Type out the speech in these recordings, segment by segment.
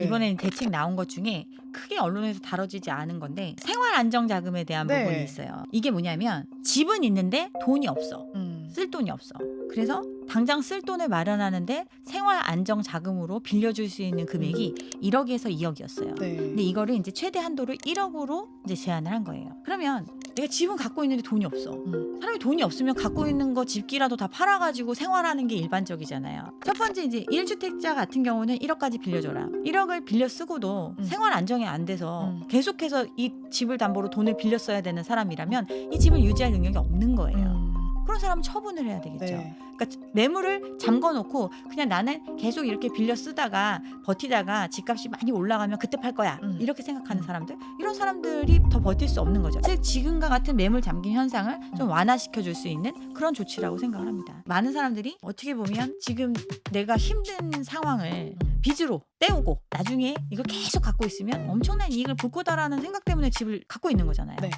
이번에 대책 나온 것 중에 크게 언론에서 다뤄지지 않은 건데 생활안정자금에 대한 부분이 네. 있어요. 이게 뭐냐면 집은 있는데 돈이 없어. 쓸 돈이 없어. 그래서 당장 쓸 돈을 마련하는데 생활안정자금으로 빌려줄 수 있는 금액이 1억에서 2억이었어요. 네. 근데 이거를 이제 최대 한도를 1억으로 이제 제한을 한 거예요. 그러면 내가 집은 갖고 있는데 돈이 없어. 사람이 돈이 없으면 갖고 있는 거 집기라도 다 팔아가지고 생활하는 게 일반적이잖아요. 첫 번째 이제 1주택자 같은 경우는 1억까지 빌려줘라. 1억을 빌려 쓰고도 생활 안정이 안 돼서 계속해서 이 집을 담보로 돈을 빌려 써야 되는 사람이라면 이 집을 유지할 능력이 없는 거예요. 그런 사람은 처분을 해야 되겠죠. 네. 그러니까 매물을 잠궈놓고 그냥 나는 계속 이렇게 빌려 쓰다가 버티다가 집값이 많이 올라가면 그때 팔 거야 이렇게 생각하는 사람들, 이런 사람들이 더 버틸 수 없는 거죠. 즉 지금과 같은 매물 잠김 현상을 좀 완화시켜 줄 수 있는 그런 조치라고 생각을 합니다. 많은 사람들이 어떻게 보면 지금 내가 힘든 상황을 빚으로 때우고 나중에 이걸 계속 갖고 있으면 엄청난 이익을 볼 거다라는 생각 때문에 집을 갖고 있는 거잖아요. 네.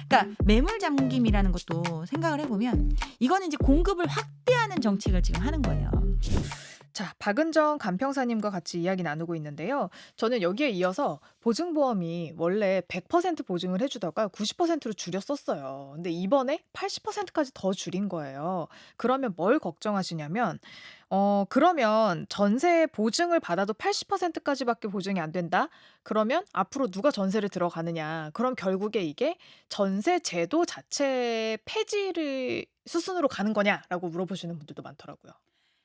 그러니까 매물 잠김이라는 것도 생각을 해보면 이거는 이제 공급을 확대하는 정책을 지금 하는 거예요. 자, 박은정 간평사님과 같이 이야기 나누고 있는데요. 저는 여기에 이어서 보증보험이 원래 100% 보증을 해주다가 90%로 줄였었어요. 근데 이번에 80%까지 더 줄인 거예요. 그러면 뭘 걱정하시냐면, 그러면 전세 보증을 받아도 80%까지밖에 보증이 안 된다? 그러면 앞으로 누가 전세를 들어가느냐? 그럼 결국에 이게 전세 제도 자체 폐지를 수순으로 가는 거냐라고 물어보시는 분들도 많더라고요.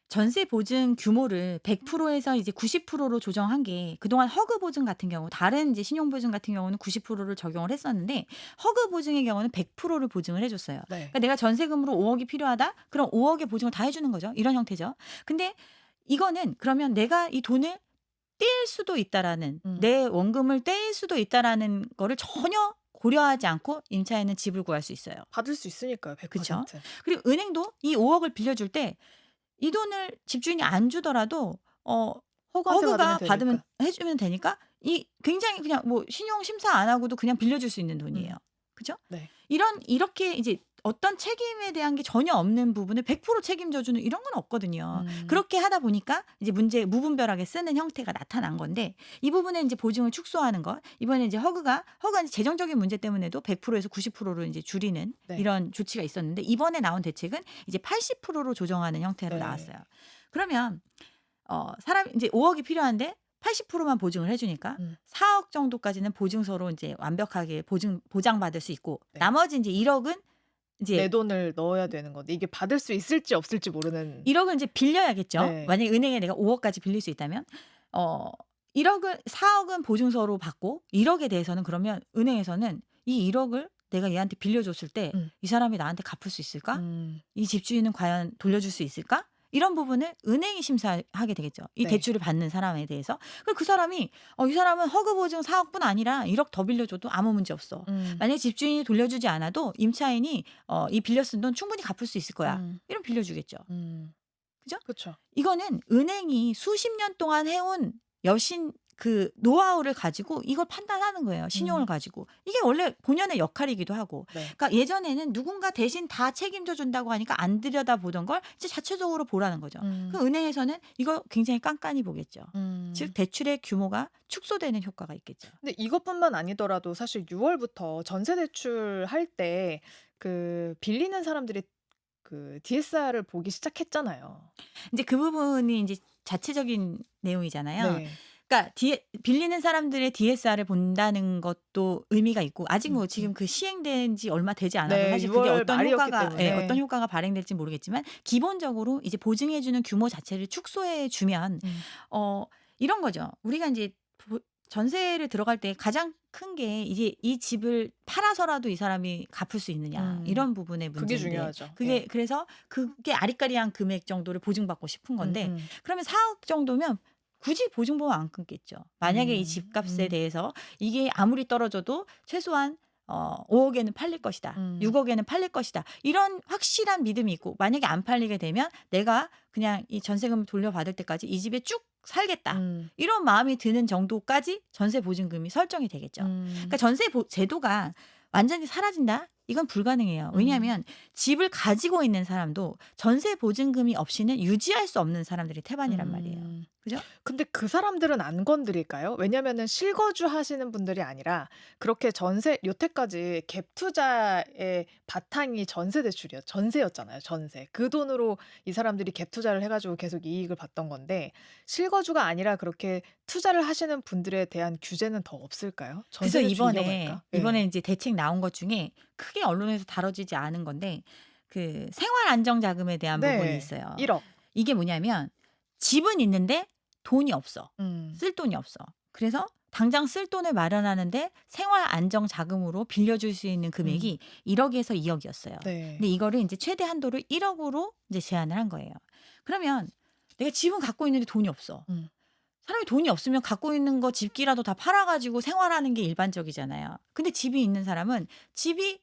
전세 보증 규모를 100%에서 이제 90%로 조정한 게 그동안 허그 보증 같은 경우, 다른 이제 신용 보증 같은 경우는 90%를 적용을 했었는데 허그 보증의 경우는 100%를 보증을 해줬어요. 네. 그러니까 내가 전세금으로 5억이 필요하다? 그럼 5억의 보증을 다 해주는 거죠. 이런 형태죠. 근데 이거는 그러면 내가 이 돈을 뗄 수도 있다라는, 내 원금을 뗄 수도 있다라는 거를 전혀 고려하지 않고 임차인은 집을 구할 수 있어요. 받을 수 있으니까요. 100%. 그쵸? 그리고 은행도 이 5억을 빌려줄 때 이 돈을 집주인이 안 주더라도 허구한테 허그가 받으면 받으면 되니까. 해주면 되니까 이 굉장히 그냥 뭐 신용 심사 안 하고도 그냥 빌려줄 수 있는 돈이에요. 그죠? 네. 이렇게 이제 어떤 책임에 대한 게 전혀 없는 부분을 100% 책임져 주는 이런 건 없거든요. 그렇게 하다 보니까 이제 문제 무분별하게 쓰는 형태가 나타난 건데, 이 부분에 이제 보증을 축소하는 것, 이번에 이제 허그가 이제 재정적인 문제 때문에도 100%에서 90%로 이제 줄이는 네. 이런 조치가 있었는데, 이번에 나온 대책은 이제 80%로 조정하는 형태로 네. 나왔어요. 그러면 사람 이제 5억이 필요한데 80%만 보증을 해주니까 4억 정도까지는 보증서로 이제 완벽하게 보장받을 수 있고, 네. 나머지 이제 1억은 내 이제 돈을 넣어야 되는 건데 이게 받을 수 있을지 없을지 모르는. 1억을 이제 빌려야겠죠. 네. 만약에 은행에 내가 5억까지 빌릴 수 있다면 4억은 보증서로 받고 1억에 대해서는 그러면 은행에서는 이 1억을 내가 얘한테 빌려줬을 때 이 사람이 나한테 갚을 수 있을까? 이 집주인은 과연 돌려줄 수 있을까? 이런 부분을 은행이 심사하게 되겠죠. 이 네. 대출을 받는 사람에 대해서. 그리고 그 사람이 이 사람은 허그 보증 4억뿐 아니라 1억 더 빌려줘도 아무 문제 없어. 만약에 집주인이 돌려주지 않아도 임차인이 이 빌려 쓴 돈 충분히 갚을 수 있을 거야. 이러면 빌려주겠죠. 그죠? 그렇죠. 이거는 은행이 수십 년 동안 해온 여신 그 노하우를 가지고 이걸 판단하는 거예요. 신용을 가지고. 이게 원래 본연의 역할이기도 하고. 네. 그러니까 예전에는 누군가 대신 다 책임져 준다고 하니까 안 들여다보던 걸 이제 자체적으로 보라는 거죠. 그 은행에서는 이거 굉장히 깐깐히 보겠죠. 즉 대출의 규모가 축소되는 효과가 있겠죠. 근데 이것뿐만 아니더라도 사실 6월부터 전세 대출 할 때 그 빌리는 사람들이 그 DSR을 보기 시작했잖아요. 이제 그 부분이 이제 자체적인 내용이잖아요. 네. 그러니까 빌리는 사람들의 DSR을 본다는 것도 의미가 있고, 아직 뭐 지금 그 시행된 지 얼마 되지 않아서 네, 사실 그게 6월 어떤 말이었기 효과가 때문에. 어떤 효과가 발행될지 모르겠지만, 기본적으로 이제 보증해 주는 규모 자체를 축소해 주면 이런 거죠. 우리가 이제 전세를 들어갈 때 가장 큰 게 이제 이 집을 팔아서라도 이 사람이 갚을 수 있느냐, 이런 부분의 문제인데, 그게 중요하죠. 그게 네. 그래서 그게 아리까리한 금액 정도를 보증받고 싶은 건데, 그러면 4억 정도면 굳이 보증보험 안 끊겠죠. 만약에 이 집값에 대해서 이게 아무리 떨어져도 최소한 5억에는 팔릴 것이다. 6억에는 팔릴 것이다. 이런 확실한 믿음이 있고, 만약에 안 팔리게 되면 내가 그냥 이 전세금을 돌려받을 때까지 이 집에 쭉 살겠다. 이런 마음이 드는 정도까지 전세 보증금이 설정이 되겠죠. 그러니까 전세 제도가 완전히 사라진다? 이건 불가능해요. 왜냐하면 집을 가지고 있는 사람도 전세 보증금이 없이는 유지할 수 없는 사람들이 태반이란 말이에요. 그죠? 근데 그 사람들은 안 건드릴까요? 왜냐면은 실거주 하시는 분들이 아니라 그렇게 전세 여태까지 갭 투자의 바탕이 전세 대출이었 전세였잖아요, 전세. 그 돈으로 이 사람들이 갭 투자를 해 가지고 계속 이익을 봤던 건데 실거주가 아니라 그렇게 투자를 하시는 분들에 대한 규제는 더 없을까요? 그래서 전세 대출 이어갈까? 이번에 예. 인제 대책 나온 것 중에 크게 언론에서 다뤄지지 않은 건데 그 생활 안정 자금에 대한 부분이 네. 있어요. 1억. 이게 뭐냐면 집은 있는데 돈이 없어. 음. 쓸 돈이 없어. 그래서 당장 쓸 돈을 마련하는데 생활 안정 자금으로 빌려줄 수 있는 음. 금액이 1억 에서 2억 이었어요. 네. 근데 이거를 인제 최대 한도를 1억 으로 이제 제한을 한 거예요. 그러면 내가 집은 갖고 있는데 돈이 없어. 음. 사람이 돈이 없으면 갖고 있는 거 집기라도 다 팔아 가지고 생활하는 게 일반적이잖아요. 근데 집이 있는 사람은 집이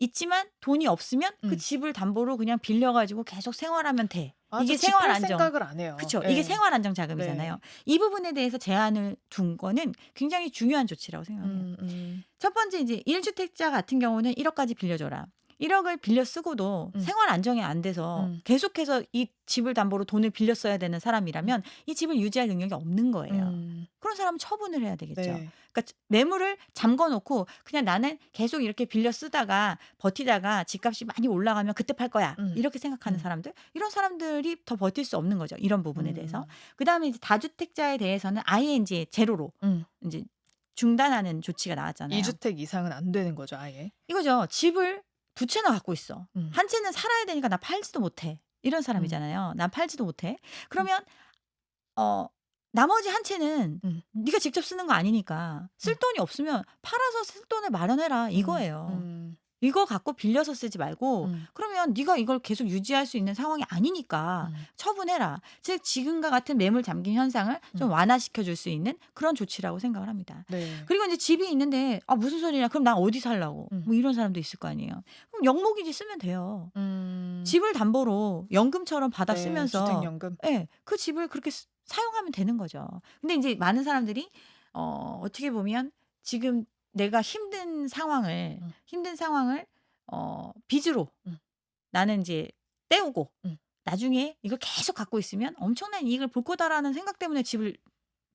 있지만 돈이 없으면 그 음. 집을 담보로 그냥 빌려 가지고 계속 생활하면 돼. 맞아. 이게 집 생활 팔 안정 생각을 안 해요. 그쵸. 이게 예. 생활 안정 자금이잖아요. 네. 이 부분에 대해서 제한을 둔 거는 굉장히 중요한 조치라고 생각을 해요. 음. 첫 번째 이제 1 주택자 같은 경우는 1억 까지 빌려 줘라. 1억 을 빌려 쓰고도 음. 생활 안정이 안 돼서 음. 계속해서 이 집을 담보로 돈을 빌려 써야 되는 사람이라면 이 집을 유지할 능력이 없는 거예요. 음. 그런 사람은 처분을 해야 되겠죠. 네. 그러니까 매물을 잠궈 놓고 그냥 나는 계속 이렇게 빌려 쓰다가 버티다가 집값이 많이 올라가면 그때 팔 거야. 음. 이렇게 생각하는 음. 사람들, 이런 사람들이 더 버틸 수 없는 거죠. 이런 부분에 대해서. 음. 그다음에 이제 다주택자에 대해서는 아예 인제 제로로 음. 인제 중단하는 조치가 나왔잖아요. 2 주택 이상은 안 되는 거죠, 아예. 이거죠. 집을 두 채나 갖고 있어. 음. 한 채는 살아야 되니까 나 팔지도 못해. 이런 음. 사람이잖아요. 난 팔지도 못해. 그러면 어 나머지 한 채는 음. 네가 직접 쓰는 거 아니니까 쓸 음. 돈이 없으면 팔아서 쓸 돈을 마련해라 음. 이거예요. 음. 이거 갖고 빌려서 쓰지 말고 음. 그러면 네가 이걸 계속 유지할 수 있는 상황이 아니니까 음. 처분해라. 즉 지금과 같은 매물 잠김 현상을 좀 완화시켜 줄 수 있는 그런 조치라고 생각을 합니다. 네. 그리고 인제 집이 있는데 '아 무슨 소리냐. 그럼 난 어디 살라고.' 음. 뭐 이런 사람도 있을 거 아니에요. 그럼 영목이지 쓰면 돼요. 음. 집을 담보로 연금처럼 받아 네. 쓰면서 주택연금. 예. 그 집을 그렇게 사용하면 되는 거죠. 근데 인제 많은 사람들이 어떻게 보면 지금 내가 음. 힘든 상황을 빚으로 음. 나는 인제 때우고 음. 나중에 이걸 계속 갖고 있으면 '엄청난 이익을 볼 거다.'라는 생각 때문에 집을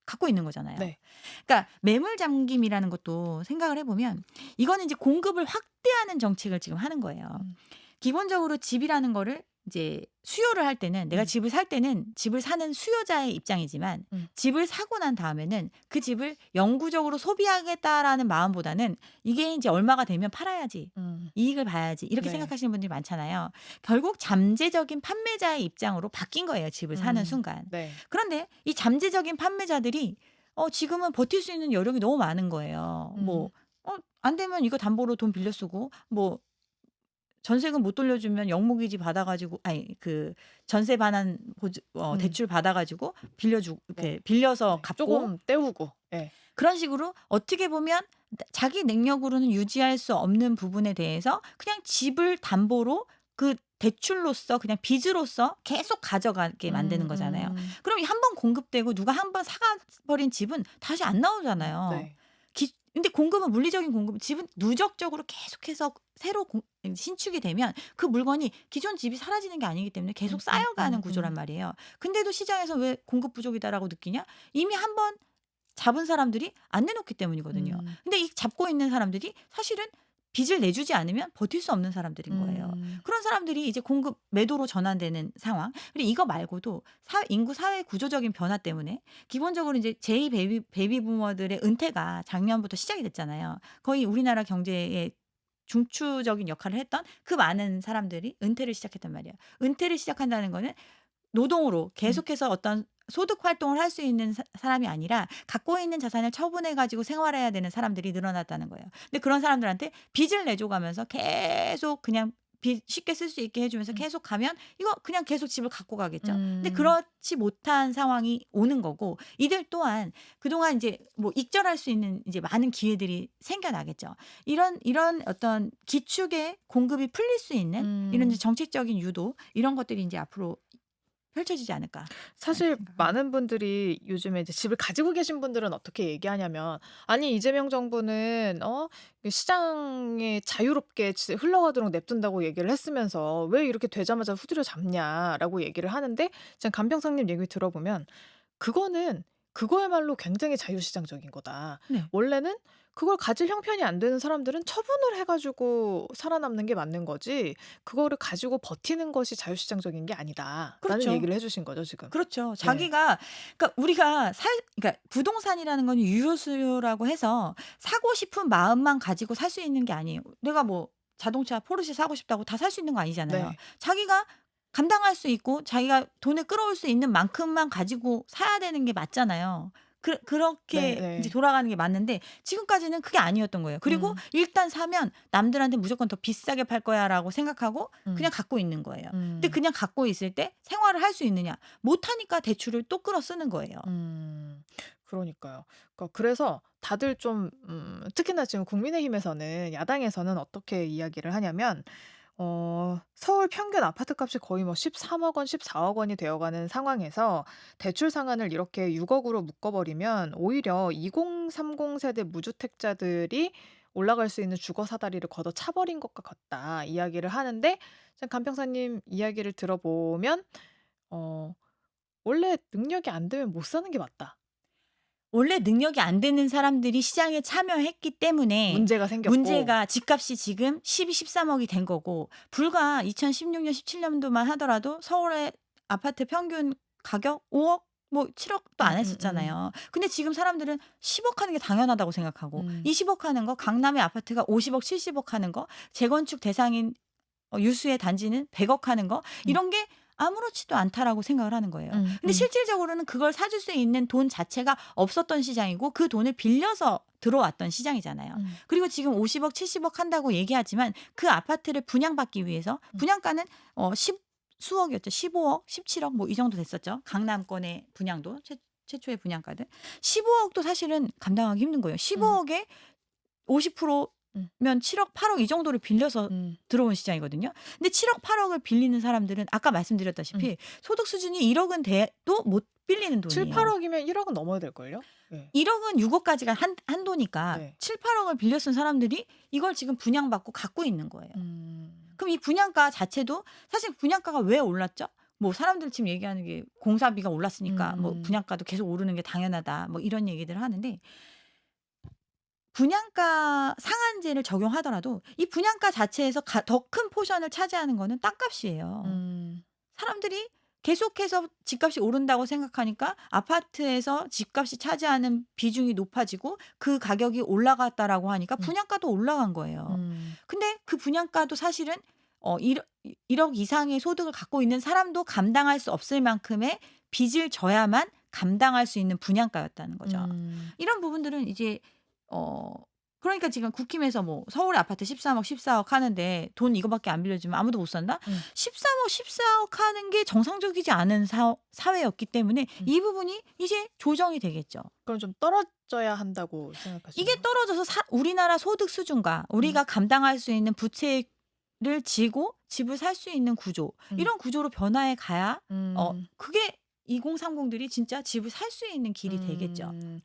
갖고 있는 거잖아요. 네. 그러니까 매물 잠김이라는 것도 생각을 해 보면 이거는 이제 공급을 확대하는 정책을 지금 하는 거예요. 음. 기본적으로 집이라는 거를 이제 수요를 할 때는 내가 음. 집을 살 때는 집을 사는 수요자의 입장이지만 음. 집을 사고 난 다음에는 그 집을 영구적으로 소비하겠다라는 마음보다는 이게 인제 얼마가 되면 팔아야지. 음. 이익을 봐야지. 이렇게 네. 생각하시는 분들이 많잖아요. 결국 잠재적인 판매자의 입장으로 바뀐 거예요, 집을 사는 순간. 네. 그런데 이 잠재적인 판매자들이 지금은 버틸 수 있는 여력이 너무 많은 거예요. 뭐 안 되면 이거 담보로 돈 빌려 쓰고 뭐 전세금 못 돌려주면 영목이지 받아 가지고 아니 그 전세 반환 음. 대출 받아 가지고 빌려주고 네. 이렇게 빌려서 네. 갚고 쪼금 때우고. 예. 그런 식으로 어떻게 보면 자기 능력으로는 유지할 수 없는 부분에 대해서 그냥 집을 담보로 그 대출로서 그냥 빚으로서 계속 가져가게 만드는 거잖아요. 그럼 한 번 공급되고 누가 한 번 사가 버린 집은 다시 안 나오잖아요. 네. 근데 공급은 물리적인 공급, 집은 누적적으로 계속해서 새로 신축이 되면 그 물건이 기존 집이 사라지는 게 아니기 때문에 계속 쌓여가는 구조란 말이에요. 근데도 시장에서 왜 공급 부족이다라고 느끼냐? 이미 한 번 잡은 사람들이 안 내놓기 때문이거든요. 음. 근데 이 잡고 있는 사람들이 사실은 빚을 내주지 않으면 버틸 수 없는 사람들인 거예요. 그런 사람들이 이제 공급 매도로 전환되는 상황. 그리고 이거 말고도 인구 사회 구조적인 변화 때문에 기본적으로 이제 제2 베이비 부머들의 은퇴가 작년부터 시작이 됐잖아요. 거의 우리나라 경제에 중추적인 역할을 했던 그 많은 사람들이 은퇴를 시작했단 말이에요. 은퇴를 시작한다는 거는 노동으로 계속해서 어떤 소득 활동을 할 수 있는 사람이 아니라 갖고 있는 자산을 처분해 가지고 생활해야 되는 사람들이 늘어났다는 거예요. 근데 그런 사람들한테 빚을 내줘 가면서 계속 그냥 빚 쉽게 쓸 수 있게 해 주면서 계속 가면 이거 그냥 계속 집을 갖고 가겠죠. 근데 그렇지 못한 상황이 오는 거고 이들 또한 그동안 인제 뭐 익절할 수 있는 이제 많은 기회들이 생겨나겠죠. 이런 어떤 기축의 공급이 풀릴 수 있는 이런 이제 정책적인 유도 이런 것들이 인제 앞으로 펼쳐지지 않을까 사실 생각합니다. 많은 분들이 요즘에 이제 집을 가지고 계신 분들은 어떻게 얘기하냐면 "아니 이재명 정부는 그 시장에 자유롭게 흘러가도록 냅둔다고 얘기를 했으면서 왜 이렇게 되자마자 후드려 잡냐."라고 얘기를 하는데 지금 간평상님 얘기 들어보면 그거는 그거야말로 굉장히 자유시장적인 거다. 네. 원래는 그걸 가질 형편이 안 되는 사람들은 처분을 해 가지고 살아남는 게 맞는 거지 그거를 가지고 버티는 것이 자유시장적인 게 아니다."라는 그렇죠. 얘기를 해 주신 거죠 지금. 그렇죠. 네. 자기가 그러니까 우리가 그러니까 부동산이라는 건 유효수요라고 해서 사고 싶은 마음만 가지고 살 수 있는 게 아니에요. 내가 뭐 자동차 포르쉐 사고 싶다고 다 살 수 있는 거 아니잖아요. 네. 자기가 감당할 수 있고 자기가 돈을 끌어올 수 있는 만큼만 가지고 사야 되는 게 맞잖아요. 그렇게 인제 네네. 돌아가는 게 맞는데 지금까지는 그게 아니었던 거예요. 그리고 음. 일단 사면 '남들한테 무조건 더 비싸게 팔 거야.'라고 생각하고 그냥 음. 갖고 있는 거예요. 근데 음. 그냥 갖고 있을 때 생활을 할 수 있느냐? 못 하니까 대출을 또 끌어 쓰는 거예요. 음. 그러니까요. 그래서 다들 좀 특히나 지금 국민의힘에서는 야당에서는 어떻게 이야기를 하냐면 서울 평균 아파트값이 거의 뭐 13억 원, 14억 원이 되어가는 상황에서 대출 상한을 이렇게 6억 으로 묶어 버리면 오히려 2030 세대 무주택자들이 올라갈 수 있는 주거 사다리를 걷어차 버린 것과 같다 이야기를 하는데 지금 간 평사님 이야기를 들어보면 어 원래 능력이 안 되면 못 사는 게 맞다. 원래 능력이 안 되는 사람들이 시장에 참여했기 때문에 문제가 생겼고. 문제가 집값이 지금 12, 13억이 된 거고 불과 2016년, 17 년도만 하더라도 서울의 아파트 평균 가격 5억 뭐 7억도 안 음음음. 했었잖아요. 근데 지금 사람들은 10억 하는 게 당연하다고 생각하고 음. 20억 하는 거 강남의 아파트가 50억, 70억 하는 거 재건축 대상인 유수의 단지는 100억 하는 거 음. 이런 게 아무렇지도 않다라고 생각을 하는 거예요. 음. 근데 음. 실질적으로는 그걸 사줄 수 있는 돈 자체가 없었던 시장이고 그 돈을 빌려서 들어왔던 시장이잖아요. 음. 그리고 지금 50억, 70억 한다고 얘기하지만 그 아파트를 분양받기 위해서 음. 분양가는 10 수억이었죠. 15억, 17억 뭐 이 정도 됐었죠. 강남권의 분양도 최초의 분양가들. 15억도 사실은 감당하기 힘든 거예요. 음. 15억에 50% 음. 면 7억, 8억 이 정도를 빌려서 음. 들어온 시장이거든요. 근데 7억, 8억을 빌리는 사람들은 아까 음. 말씀드렸다시피 소득 수준이 1억은 돼도 못 빌리는 7-8 돈이에요. 억이면 1 억은 넘어야 될걸요? 예. 1억은 6억까지가 한도니까 네. 7-8억을 빌려 쓴 사람들이 이걸 지금 분양받고 갖고 있는 거예요. 음. 그럼 이 분양가 자체도 사실 분양가가 왜 올랐죠? 뭐 사람들 지금 얘기하는 게 공사비가 올랐으니까 뭐 음. 분양가도 계속 오르는 게 당연하다. 뭐 이런 얘기들을 하는데 분양가 상한제를 적용하더라도 이 분양가 자체에서 더 큰 포션을 차지하는 거는 땅값이에요. 음. 사람들이 계속해서 집값이 오른다고 생각하니까 아파트에서 집값이 차지하는 비중이 높아지고 그 가격이 올라갔다라고 하니까 음. 분양가도 올라간 거예요. 음. 근데 그 분양가도 사실은 1억 이상의 소득을 갖고 있는 사람도 감당할 수 없을 만큼의 빚을 져야만 감당할 수 있는 분양가였다는 거죠. 음. 이런 부분들은 이제 어 그러니까 지금 국힘에서 뭐 서울의 아파트 13억, 14억 하는데 돈 이거밖에 안 빌려주면 아무도 못 산다? 음. 13억, 14억 하는 게 정상적이지 않은 사회였기 때문에 음. 이 부분이 이제 조정이 되겠죠. 그럼 좀 떨어져야 한다고 이게 생각하시나요? 떨어져서 우리나라 소득 수준과 음. 우리가 감당할 수 있는 부채를 지고 집을 살 수 있는 구조 음. 이런 구조로 변화해 가야 음. 그게 2030들이 진짜 집을 살 수 있는 길이 되겠죠. 음.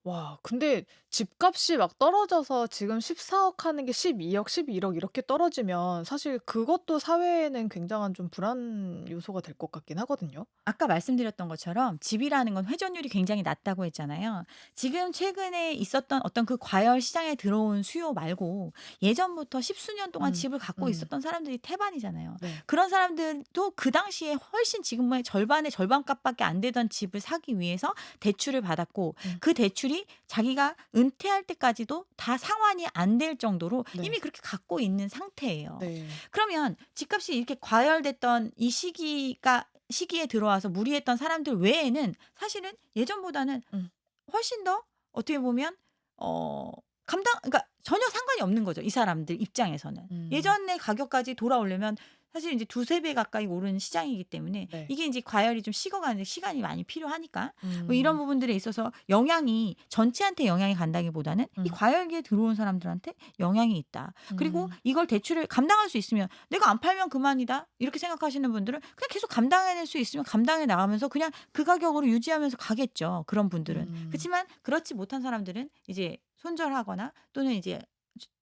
와 근데 집값이 막 떨어져서 지금 14억 하는 게 12억, 11억 이렇게 떨어지면 사실 그것도 사회에는 굉장한 좀 불안 요소가 될 것 같긴 하거든요. 아까 말씀드렸던 것처럼 집이라는 건 회전율이 굉장히 낮다고 했잖아요. 지금 최근에 있었던 어떤 그 과열 시장에 들어온 수요 말고 예전부터 십수년 동안 음. 집을 갖고 음. 있었던 사람들이 태반이잖아요. 네. 그런 사람들도 그 당시에 훨씬 지금의 절반의 절반값밖에 안 되던 집을 사기 위해서 대출을 받았고 음. 그 대출이 자기가 은퇴할 때까지도 다 상환이 안 될 정도로 네. 이미 그렇게 갖고 있는 상태예요. 네. 그러면 집값이 이렇게 과열됐던 이 시기에 들어와서 무리했던 사람들 외에는 사실은 예전보다는 음. 훨씬 더 어떻게 보면 그러니까 전혀 상관이 없는 거죠, 이 사람들 입장에서는. 음. 예전의 가격까지 돌아오려면 사실 이제 두세 배 가까이 오르는 시장이기 때문에 네. 이게 인제 과열이 좀 식어가는 데 시간이 많이 필요하니까 뭐 이런 음. 부분들에 있어서 영향이 전체한테 영향이 간다기보다는 이 음. 과열기에 들어온 사람들한테 영향이 있다. 그리고 음. 이걸 대출을 감당할 수 있으면 '내가 안 팔면 그만이다.' 이렇게 생각하시는 분들은 그냥 계속 감당해낼 수 있으면 감당해 나가면서 그냥 그 가격으로 유지하면서 가겠죠, 그런 분들은. 음. 그치만 그렇지 못한 사람들은 이제 손절하거나 또는 이제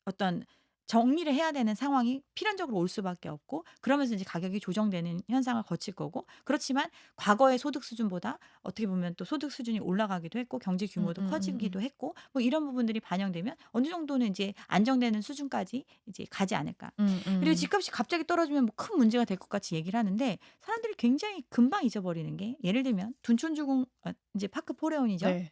어떤 정리를 해야 되는 상황이 필연적으로 올 수밖에 없고 그러면서 이제 가격이 조정되는 현상을 거칠 거고 그렇지만 과거의 소득 수준보다 어떻게 보면 또 소득 수준이 올라가기도 했고 경제 규모도 커지기도 했고 뭐 이런 부분들이 반영되면 어느 정도는 이제 안정되는 수준까지 이제 가지 않을까. 그리고 집값이 갑자기 떨어지면 뭐 큰 문제가 될 것 같이 얘기를 하는데 사람들이 굉장히 금방 잊어버리는 게 예를 들면 둔촌주공 이제 파크 포레온이죠. 네.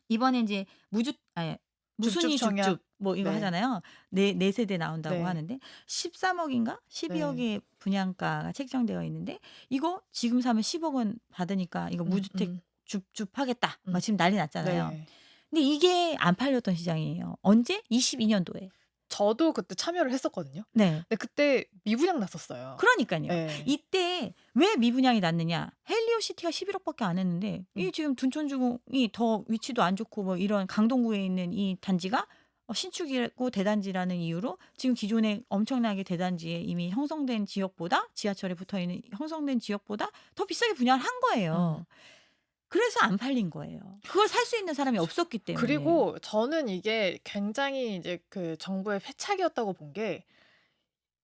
이번에 이제 무주 아니 무순위 줍줍청약. 줍줍 뭐 이거 네. 하잖아요. 네 세대 나온다고 네. 하는데 13억 인가 12억 네. 의 분양가가 책정되어 있는데 이거 지금 사면 10억 원 받으니까 이거 음 무주택 음. 줍줍하겠다. 막 음. 지금 난리 났잖아요. 네. 근데 이게 안 팔렸던 시장이에요. 언제? 22 년도에. 저도 그때 참여를 했었거든요. 네. 근데 그때 미분양 났었어요. 그러니깐요. 예. 이때 왜 미분양이 났느냐? 헬리오시티가 11억 밖에 안 했는데 이 음. 지금 둔촌주공이 더 위치도 안 좋고 뭐 이런 강동구에 있는 이 단지가 신축이고 대단지라는 이유로 지금 기존에 엄청나게 대단지에 이미 형성된 지역보다 지하철에 붙어 있는 형성된 지역보다 더 비싸게 분양을 한 거예요. 음. 그래서 안 팔린 거예요. 그걸 살 수 있는 사람이 없었기 때문에. 그리고 저는 이게 굉장히 이제 그 정부의 패착이었다고 본 게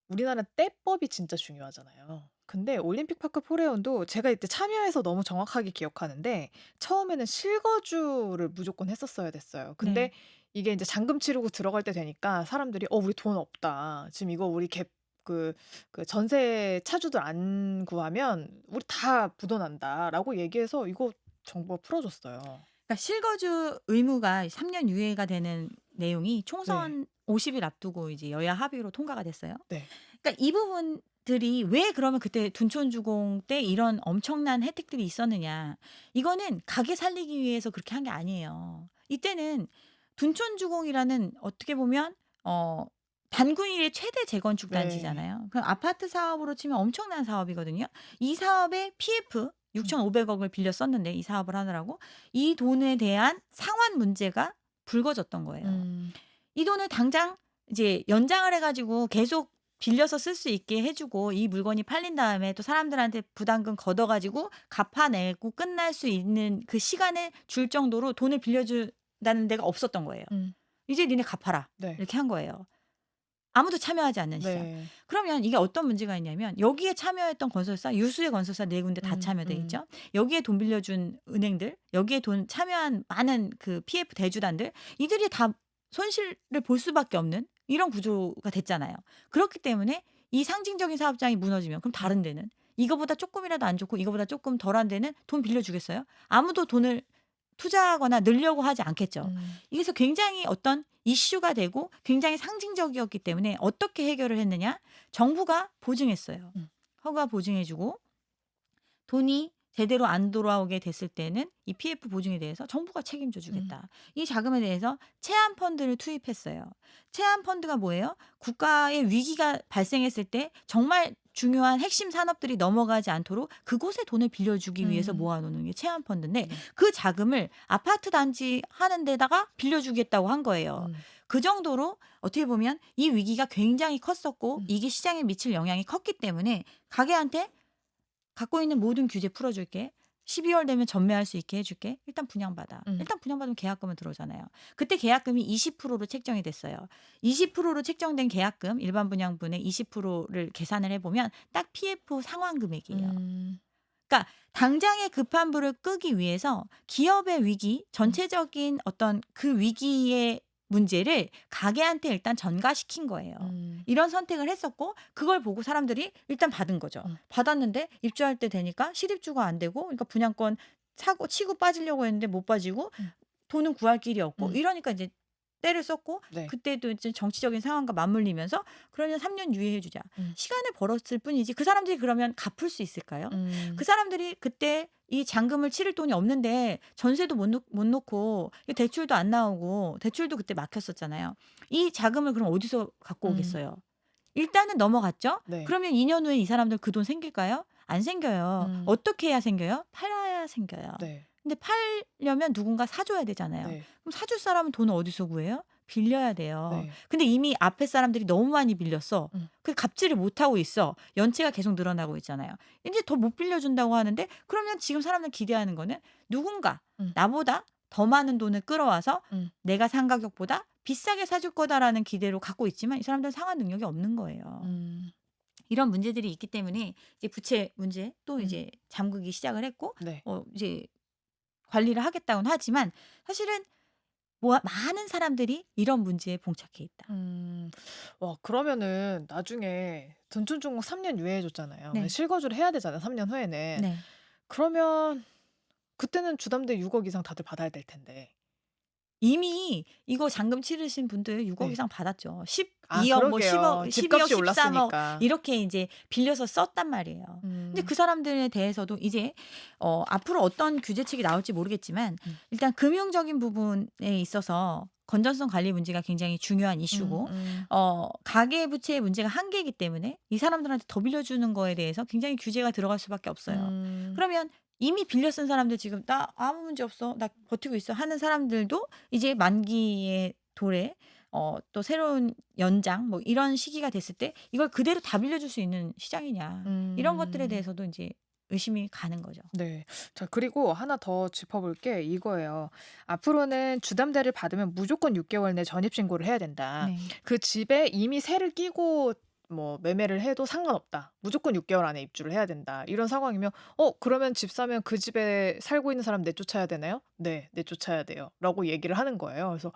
우리나라는 때법이 진짜 중요하잖아요. 근데 올림픽 파크 포레온도 제가 이때 참여해서 너무 정확하게 기억하는데 처음에는 실거주를 무조건 했었어야 됐어요. 근데 네. 이게 이제 잔금 치르고 들어갈 때 되니까 사람들이 우리 돈 없다. 지금 이거 우리 그 전세 차주들 안 구하면 우리 다 부도난다라고 얘기해서 이거 정부가 풀어줬어요. 그러니까 실거주 의무가 3년 유예가 되는 내용이 네. 총선 50일 앞두고 이제 여야 합의로 통과가 됐어요. 네. 그러니까 이 부분들이 왜 그러면 그때 둔촌주공 때 이런 엄청난 혜택들이 있었느냐. 이거는 가게 살리기 위해서 그렇게 한 게 아니에요. 이때는 둔촌주공이라는 어떻게 보면 단군일의 최대 재건축 네. 단지잖아요. 그럼 아파트 사업으로 치면 엄청난 사업이거든요. 이 사업에 PF 6,500억을 빌려 썼는데 이 사업을 하느라고 이 돈에 대한 상환 문제가 불거졌던 거예요. 이 돈을 당장 이제 연장을 해 가지고 계속 빌려서 쓸 수 있게 해 주고 이 물건이 팔린 다음에 또 사람들한테 부담금 걷어 가지고 갚아내고 끝날 수 있는 그 시간을 줄 정도로 돈을 빌려 준다는 데가 없었던 거예요. 음. "이제 니네 갚아라." 네. 이렇게 한 거예요. 아무도 참여하지 않는 시장. 네. 그러면 이게 어떤 문제가 있냐면 여기에 참여했던 건설사 유수의 건설사 4군데 다 참여돼 있죠. 여기에 돈 빌려준 은행들, 여기에 돈 참여한 많은 그 PF 대주단들 이들이 다 손실을 볼 수밖에 없는 이런 구조가 됐잖아요. 그렇기 때문에 이 상징적인 사업장이 무너지면 그럼 다른 데는 이거보다 쪼끔이라도 안 좋고 이거보다 쪼끔 덜한 데는 돈 빌려주겠어요? 아무도 돈을 투자하거나 늘려고 하지 않겠죠. 그래서 굉장히 어떤 이슈가 되고 굉장히 상징적이었기 때문에 어떻게 해결을 했느냐? 정부가 보증했어요. 허가 보증해 주고 돈이 제대로 안 돌아오게 됐을 때는 이 PF 보증에 대해서 정부가 책임져 주겠다. 이 자금에 대해서 체한 펀드를 투입했어요. 체한 펀드가 뭐예요? 국가의 위기가 발생했을 때 정말 중요한 핵심 산업들이 넘어가지 않도록 그곳에 돈을 빌려주기 위해서 모아놓는 게 체한 펀드인데 네. 그 자금을 아파트 단지 하는 데다가 빌려주겠다고 한 거예요. 그 정도로 어떻게 보면 이 위기가 굉장히 컸었고 이게 시장에 미칠 영향이 컸기 때문에 가게한테 갖고 있는 모든 규제 풀어줄게. 12월 되면 전매할 수 있게 해줄게. 일단 분양받아. 일단 분양받으면 계약금은 들어오잖아요. 그때 계약금이 20%로 책정이 됐어요. 20%로 책정된 계약금 일반 분양분의 20%를 계산을 해보면 딱 PF 상환 금액이에요. 그러니까 당장의 급한 불을 끄기 위해서 기업의 위기, 전체적인 어떤 그 위기의 문제를 가게한테 일단 전가시킨 거예요. 이런 선택을 했었고 그걸 보고 사람들이 일단 받은 거죠. 받았는데 입주할 때 되니까 실입주가 안 되고 그러니까 분양권 사고 치고 빠지려고 했는데 못 빠지고 돈은 구할 길이 없고 이러니까 이제 때를 썼고 네. 그때도 이제 정치적인 상황과 맞물리면서 그러면 3년 유예해 주자. 시간을 벌었을 뿐이지 그 사람들이 그러면 갚을 수 있을까요? 그 사람들이 그때 이 잔금을 치를 돈이 없는데 전세도 못 놓고 대출도 안 나오고 대출도 그때 막혔었잖아요. 이 자금을 그럼 어디서 갖고 오겠어요? 일단은 넘어갔죠. 네. 그러면 2년 후에 이 사람들 그 돈 생길까요? 안 생겨요. 어떻게 해야 생겨요? 팔아야 생겨요. 네. 근데 팔려면 누군가 사줘야 되잖아요. 네. 그럼 사줄 사람은 돈을 어디서 구해요? 빌려야 돼요. 네. 근데 이미 앞에 사람들이 너무 많이 빌렸어. 그 갚지를 못하고 있어. 연체가 계속 늘어나고 있잖아요. 이제 더 못 빌려준다고 하는데 그러면 지금 사람들 기대하는 거는 누군가 나보다 더 많은 돈을 끌어와서 음. 내가 산 가격보다 비싸게 사줄 거다라는 기대로 갖고 있지만 이 사람들은 상환 능력이 없는 거예요. 음. 이런 문제들이 있기 때문에 이제 부채 문제 또 음. 이제 잠그기 시작을 했고 네. 이제 관리를 하겠다고는 하지만 사실은 많은 사람들이 이런 문제에 봉착해 있다. 음. 와 그러면은 나중에 둔촌중공 3년 유예해 줬잖아요. 네. 실거주를 해야 되잖아요 3년 후에는. 네. 그러면 그때는 주담대 6억 이상 다들 받아야 될 텐데. 이미 이거 잔금 치르신 분들 6억 네. 이상 받았죠. 아 12억 뭐 10억 그러게요. 12억 집값이 13억 올랐으니까. 이렇게 인제 빌려서 썼단 말이에요. 근데 음. 그 사람들에 대해서도 이제 앞으로 어떤 규제책이 나올지 모르겠지만 음. 일단 금융적인 부분에 있어서 건전성 관리 문제가 굉장히 중요한 이슈고 음음. 가계 부채의 문제가 한계이기 때문에 이 사람들한테 더 빌려주는 거에 대해서 굉장히 규제가 들어갈 수밖에 없어요. 음. 그러면 이미 빌려 쓴 사람들 지금 "나 아무 문제 없어. 나 버티고 있어." 하는 사람들도 이제 만기의 도래 또 새로운 연장 뭐 이런 시기가 됐을 때 이걸 그대로 다 빌려줄 수 있는 시장이냐. 이런 것들에 음. 대해서도 인제 의심이 가는 거죠. 네. 자 그리고 하나 더 짚어볼 게 이거예요. 앞으로는 주담대를 받으면 무조건 6 개월 내 전입 신고를 해야 된다. 네. 그 집에 이미 세를 끼고 뭐 매매를 해도 상관없다. 무조건 6 개월 안에 입주를 해야 된다. 이런 상황이면 그러면 집 사면 그 집에 살고 있는 사람 내쫓아야 되나요? 네. 내쫓아야 돼요. 라고 얘기를 하는 거예요. 그래서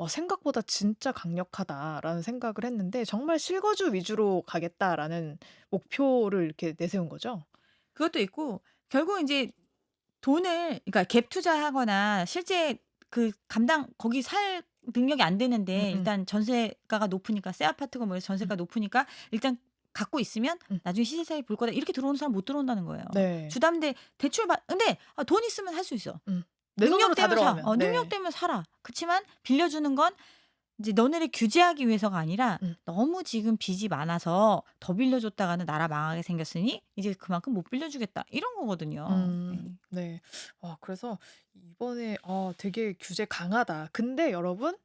'생각보다 진짜 강력하다.'라는 생각을 했는데 정말 실거주 위주로 가겠다라는 목표를 이렇게 내세운 거죠? 그것도 있고 결국 인제 돈을 그러니까 갭 투자하거나 실제 그 거기 살 능력이 안 되는데 음음. 일단 전세가가 높으니까 새 아파트고 뭐 해서 음. 전세가 높으니까 일단 갖고 있으면 음. '나중에 시세 차익 볼 거다.' 이렇게 들어오는 사람 못 들어온다는 거예요. 네. 주담대 대출 근데 돈 있으면 할 수 있어. 음. 내 돈으로 다 들어가면. 능력 네. 되면 사라. 그치만 빌려주는 건 이제 너네를 규제하기 위해서가 아니라 음. "너무 지금 빚이 많아서 더 빌려줬다가는 나라 망하게 생겼으니 이제 그만큼 못 빌려주겠다." 이런 거거든요. 네. 네. 그래서 이번에 되게 규제 강하다. 근데 여러분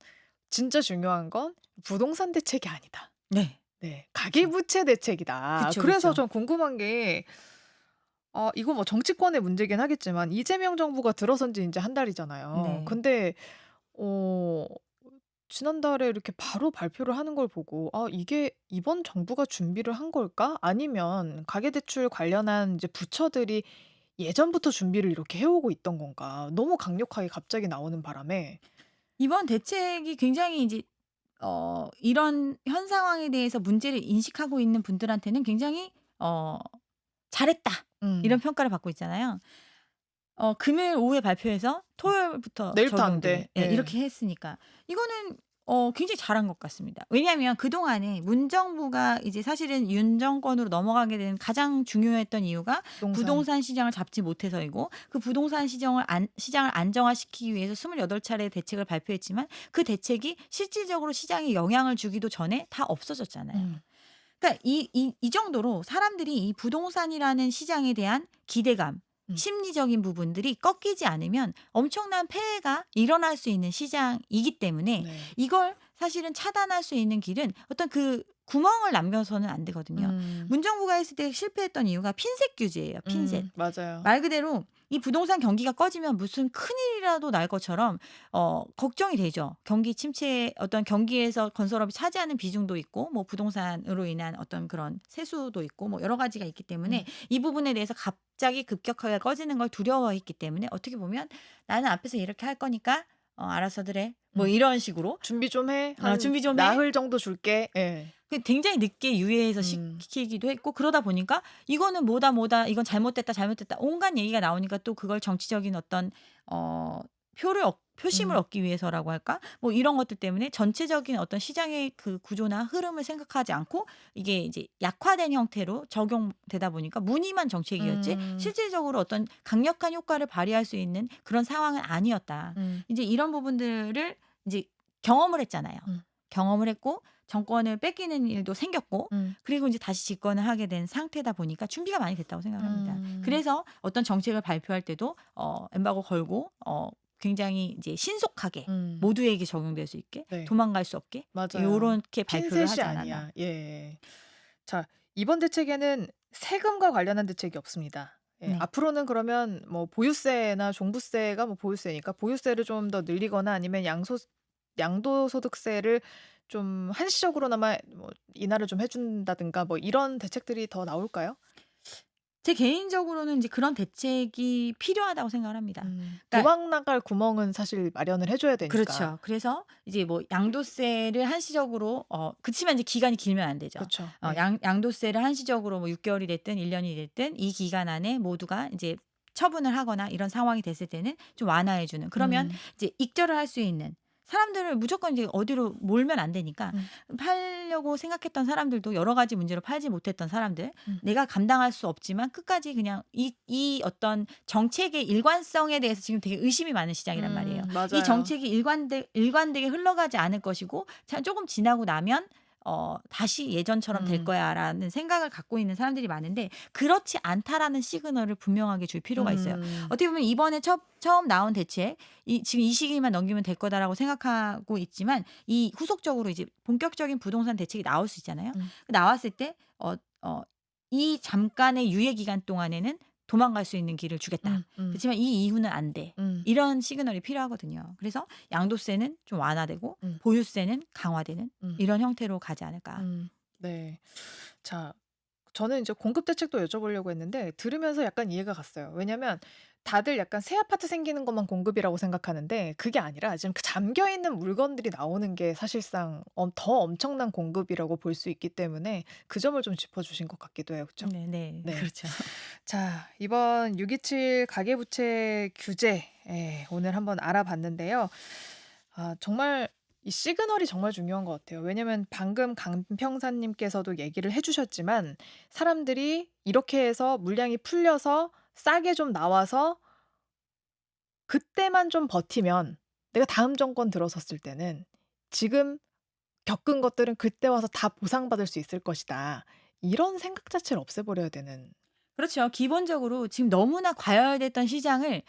진짜 중요한 건 부동산 대책이 아니다. 네. 네. 그쵸. 가계부채 대책이다. 그쵸, 그래서 그쵸. 전 궁금한 게 이거 뭐 정치권의 문제긴 하겠지만 이재명 정부가 들어선 지 인제 한 달이잖아요. 네. 근데 어 지난달에 이렇게 바로 발표를 하는 걸 보고 '아 이게 이번 정부가 준비를 한 걸까? 아니면 가계대출 관련한 이제 부처들이 예전부터 준비를 이렇게 해 오고 있던 건가?' 너무 강력하게 갑자기 나오는 바람에 이번 대책이 굉장히 이제 이런 현 상황에 대해서 문제를 인식하고 있는 분들한테는 굉장히 '잘했다.' 이런 음. 평가를 받고 있잖아요. 금요일 오후에 발표해서 토요일부터 내일부터 안 적용돼. 돼. 예 예. 이렇게 했으니까. 이거는 굉장히 잘한 것 같습니다. 왜냐하면 그동안에 문정부가 이제 사실은 윤 정권으로 넘어가게 된 가장 중요했던 이유가 부동산. 부동산 시장을 잡지 못해서이고 그 부동산 시장을 안정화시키기 위해서 28 차례의 대책을 발표했지만 그 대책이 실질적으로 시장에 영향을 주기도 전에 다 없어졌잖아요. 음. 그러니까 이 정도로 사람들이 이 부동산이라는 시장에 대한 기대감, 음. 심리적인 부분들이 꺾이지 않으면 엄청난 폐해가 일어날 수 있는 시장이기 때문에 네. 이걸 사실은 차단할 수 있는 길은 어떤 그 구멍을 남겨서는 안 되거든요. 음. 문정부가 했을 때 실패했던 이유가 핀셋 규제예요. 핀셋. 맞아요. 말 그대로 이 부동산 경기가 꺼지면 무슨 큰일이라도 날 것처럼 걱정이 되죠. 경기 침체에 어떤 경기에서 건설업이 차지하는 비중도 있고 뭐 부동산으로 인한 어떤 그런 세수도 있고 뭐 여러 가지가 있기 때문에 음. 이 부분에 대해서 갑자기 급격하게 꺼지는 걸 두려워했기 때문에 어떻게 보면 '나는 앞에서 이렇게 할 거니까 알아서들 해.' 뭐 음. 이런 식으로 "준비 좀 해. 한 준비 좀 해. 나흘 정도 줄게." 예. 굉장히 늦게 유예해서 음. 시키기도 했고 그러다 보니까 이거는 뭐다 이건 잘못됐다 온갖 얘기가 나오니까 또 그걸 정치적인 어떤 표심을 음. 얻기 위해서라고 할까? 뭐 이런 것들 때문에 전체적인 어떤 시장의 그 구조나 흐름을 생각하지 않고 이게 이제 약화된 형태로 적용되다 보니까 무늬만 정책이었지 음. 실질적으로 어떤 강력한 효과를 발휘할 수 있는 그런 상황은 아니었다. 음. 이제 이런 부분들을 이제 경험을 했잖아요. 음. 경험을 했고 정권을 뺏기는 일도 생겼고 음. 그리고 이제 다시 집권을 하게 된 상태다 보니까 준비가 많이 됐다고 생각을 합니다. 음. 그래서 어떤 정책을 발표할 때도 엠바고 걸고 굉장히 이제 신속하게 음. 모두에게 적용될 수 있게 네. 도망갈 수 없게 맞아요. 요렇게 발표를 핀셋이 하지 않았나. 아니야. 예. 자 이번 대책에는 세금과 관련한 대책이 없습니다. 예, 네. 앞으로는 그러면 뭐 보유세나 종부세가 뭐 보유세니까 보유세를 좀 더 늘리거나 아니면 양도소득세를 좀 한시적으로나마 뭐 인하를 좀 해준다든가 뭐 이런 대책들이 더 나올까요? 제 개인적으로는 이제 그런 대책이 필요하다고 생각을 합니다. 그러니까 도망 나갈 구멍은 사실 마련을 해줘야 되니까. 그렇죠. 그래서 이제 뭐 양도세를 한시적으로 그치만 이제 기간이 길면 안 되죠. 그쵸. 예. 양도세를 한시적으로 뭐 6 개월이 됐든 1 년이 됐든 이 기간 안에 모두가 이제 처분을 하거나 이런 상황이 됐을 때는 좀 완화해 주는. 그러면 음. 이제 익절을 할 수 있는 사람들을 무조건 이제 어디로 몰면 안 되니까 음. 팔려고 생각했던 사람들도 여러 가지 문제로 팔지 못했던 사람들, 음. 내가 감당할 수 없지만 끝까지 그냥 이 어떤 정책의 일관성에 대해서 지금 되게 의심이 많은 시장이란 말이에요. 이 맞아요. 정책이 일관되게 흘러가지 않을 것이고 조금 지나고 나면 다시 예전처럼 될 음. 거야라는 생각을 갖고 있는 사람들이 많은데 그렇지 않다라는 시그널을 분명하게 줄 필요가 있어요. 음. 어떻게 보면 이번에 처음 나온 대책, 지금 이 시기만 넘기면 될 거다라고 생각하고 있지만 이 후속적으로 이제 본격적인 부동산 대책이 나올 수 있잖아요. 나왔을 때 이 잠깐의 유예 기간 동안에는 도망갈 수 있는 길을 주겠다. 그렇지만 이 이후는 안 돼. 음. 이런 시그널이 필요하거든요. 그래서 양도세는 좀 완화되고 음. 보유세는 강화되는 음. 이런 형태로 가지 않을까. 네. 자, 저는 이제 공급 대책도 여쭤보려고 했는데 들으면서 약간 이해가 갔어요. 왜냐면 다들 약간 새 아파트 생기는 것만 공급이라고 생각하는데 그게 아니라 지금 그 잠겨 있는 물건들이 나오는 게 사실상 더 엄청난 공급이라고 볼 수 있기 때문에 그 점을 좀 짚어주신 것 같기도 해요. 그렇죠? 네. 네. 그렇죠. 자, 이번 627 가계부채 규제 오늘 한번 알아봤는데요. 정말 이 시그널이 정말 중요한 것 같아요. 왜냐면 방금 강평사님께서도 얘기를 해주셨지만 사람들이 이렇게 해서 물량이 풀려서 싸게 좀 나와서 그때만 좀 버티면 내가 다음 정권 들어섰을 때는 지금 겪은 것들은 그때 와서 다 보상받을 수 있을 것이다. 이런 생각 자체를 없애버려야 되는. 그렇죠. 기본적으로 지금 너무나 과열됐던 시장을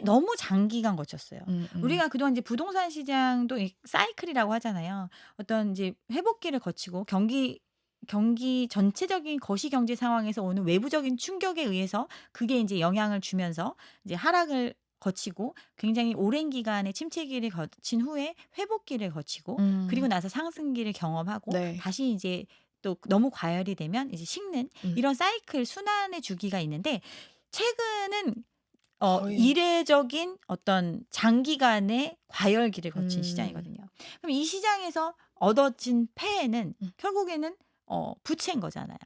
너무 장기간 거쳤어요. 우리가 그동안 이제 부동산 시장도 이 사이클이라고 하잖아요. 어떤 이제 회복기를 거치고 경기 전체적인 거시 경제 상황에서 오는 외부적인 충격에 의해서 그게 이제 영향을 주면서 이제 하락을 거치고 굉장히 오랜 기간의 침체기를 거친 후에 회복기를 거치고 그리고 나서 상승기를 경험하고 네. 다시 이제 또 너무 과열이 되면 이제 식는 이런 사이클 순환의 주기가 있는데 최근은 거의. 이례적인 어떤 장기간의 과열기를 거친 음. 시장이거든요. 그럼 이 시장에서 얻어진 폐해는 결국에는 부채인 거잖아요.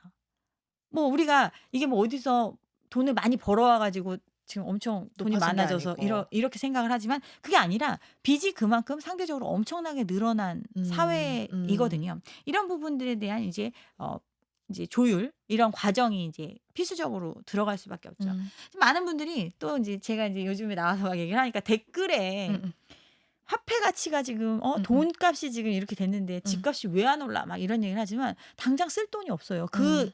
뭐 우리가 이게 뭐 어디서 돈을 많이 벌어와 가지고 지금 엄청 돈이 높아진 게 많아져서 아니고. 이렇게 생각을 하지만 그게 아니라 빚이 그만큼 상대적으로 엄청나게 늘어난 사회이거든요. 이런 부분들에 대한 이제 조율 이런 과정이 이제 필수적으로 들어갈 수밖에 없죠. 많은 분들이 또 이제 제가 이제 요즘에 나와서 막 얘기를 하니까 댓글에 화폐 가치가 지금 돈값이 지금 이렇게 됐는데 집값이 왜 안 올라 막 이런 얘기를 하지만 당장 쓸 돈이 없어요. 그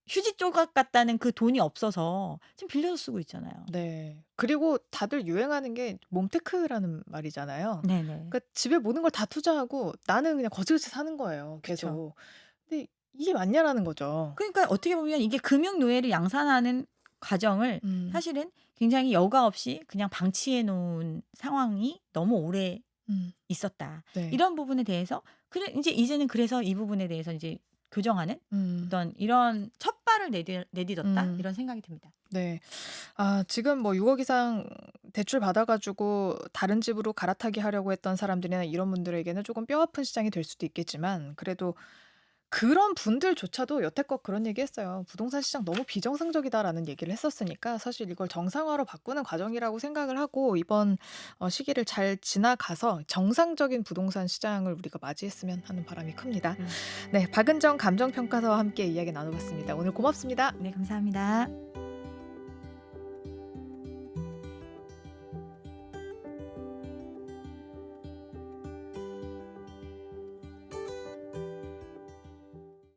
휴지 조각 같다는 그 돈이 없어서 지금 빌려서 쓰고 있잖아요. 네. 그리고 다들 유행하는 게 몸테크라는 말이잖아요. 네네. 그러니까 집에 모든 걸 다 투자하고 나는 그냥 거지같이 사는 거예요, 그쵸. 계속. 근데 이게 맞냐라는 거죠. 그러니까 어떻게 보면 이게 금융 노예를 양산하는 과정을 사실은 굉장히 여과 없이 그냥 방치해 놓은 상황이 너무 오래 있었다. 네. 이런 부분에 대해서 이제는 그래서 이 부분에 대해서 이제 교정하는 어떤 이런 첫발을 내딛었다 이런 생각이 듭니다. 네. 지금 뭐 6억 이상 대출 받아 가지고 다른 집으로 갈아타기 하려고 했던 사람들이나 이런 분들에게는 조금 뼈아픈 시장이 될 수도 있겠지만 그래도 그런 분들조차도 여태껏 그런 얘기했어요. "부동산 시장 너무 비정상적이다."라는 얘기를 했었으니까 사실 이걸 정상화로 바꾸는 과정이라고 생각을 하고 이번 시기를 잘 지나가서 정상적인 부동산 시장을 우리가 맞이했으면 하는 바람이 큽니다. 네, 박은정 감정평가사와 함께 이야기 나눠봤습니다. 오늘 고맙습니다. 네, 감사합니다.